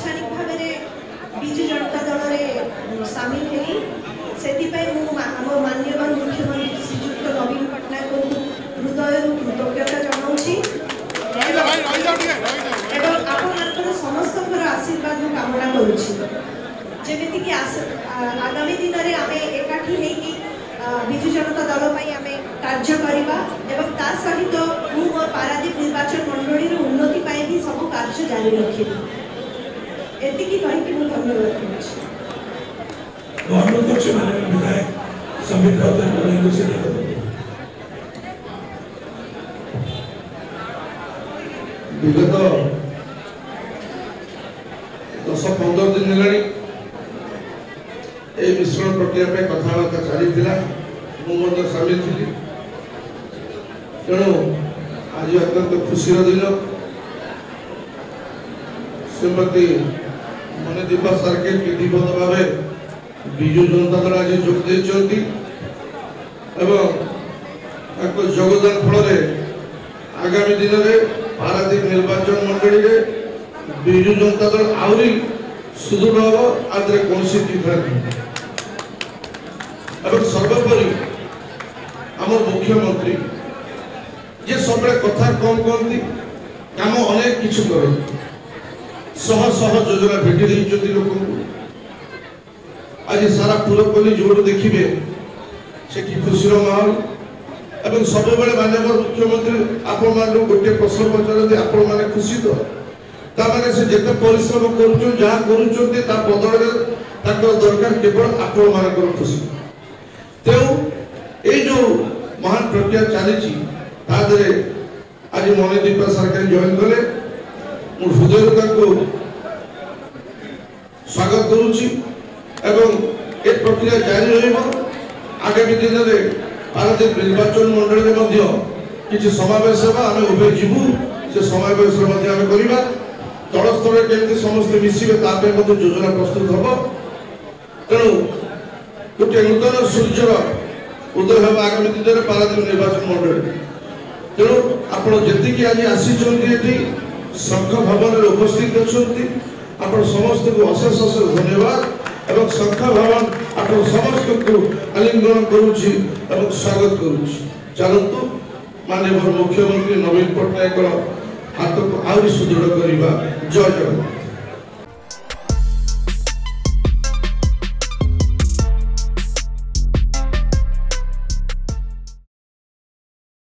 आनुष्ठानिक भाव में विजु जनता दल में सामिल हेली से माननीय मुख्यमंत्री श्रीजुक्त नवीन पट्टनायक को हृदय कृतज्ञता जनाऊँगी समस्त आशीर्वाद कामना करुँची आगामी दिन में आम एकाठी विजु जनता दल आम कार्य करवा एवं ता सहित मु मोर पारादीप निर्वाचन मंडली उन्नति भी सब कार्य जारी रखी एति कहीकि मु धन्यवाद विगत 10-15 दिन है मिश्रण प्रक्रिया पे कथबार्ता चली मुझे सामिल थी तेणु आज अत्यंत खुशी दिन श्रीमती मणिदीपा सार्के विधिवत भाव विजु जनता दल आज जोग योगदान फल आगामी दिन में पारादीप निर्वाचन मंडली में विजु जनता दल आहरी सुदृढ़ हम आदि कौन डिफरेंट और सर्वोपरि आम मुख्यमंत्री जे सब कथा कम कहती काम अनेक किछु कर शह शह योजना भेटी देते लोक आज सारा पुरपल्ली जोड़ देखिए से खुशी माहौल एवं सब माननीय मुख्यमंत्री आपण मान गोटे प्रश्न पचारते आपण मैंने खुशी तो ताने से जिते परिश्रम कर बदल दरकार केवल आपण मान खुशी तेणु ये जो महान प्रक्रिया चली आज मणिदीपा सरकार जॉइन कले हृदय को स्वागत करुच्ची एवं ए प्रक्रिया जारी आगामी दिन में पारादीप निर्वाचन मंडली किसी समावेश आम उभे जीवु से समावेश करवा तल स्तर केमती समस्ते मिसिबे योजना प्रस्तुत हम तेणु गोटे नूतन सूर्यर उदय हम आगामी दिन में पारादीप निर्वाचन मंडली तेणु आप जी आज आसी शंख भवन में उपस्थित अच्छा समस्त को अशेष अशेष धन्यवाद एवं शंख भवन आप समस्त को आलिंगन करुच्ची स्वागत करुच्ची चलतु माननीय मुख्यमंत्री नवीन पट्टनायक हाथ को आहरी सुदृढ़ करवा जय जगन्नाथ।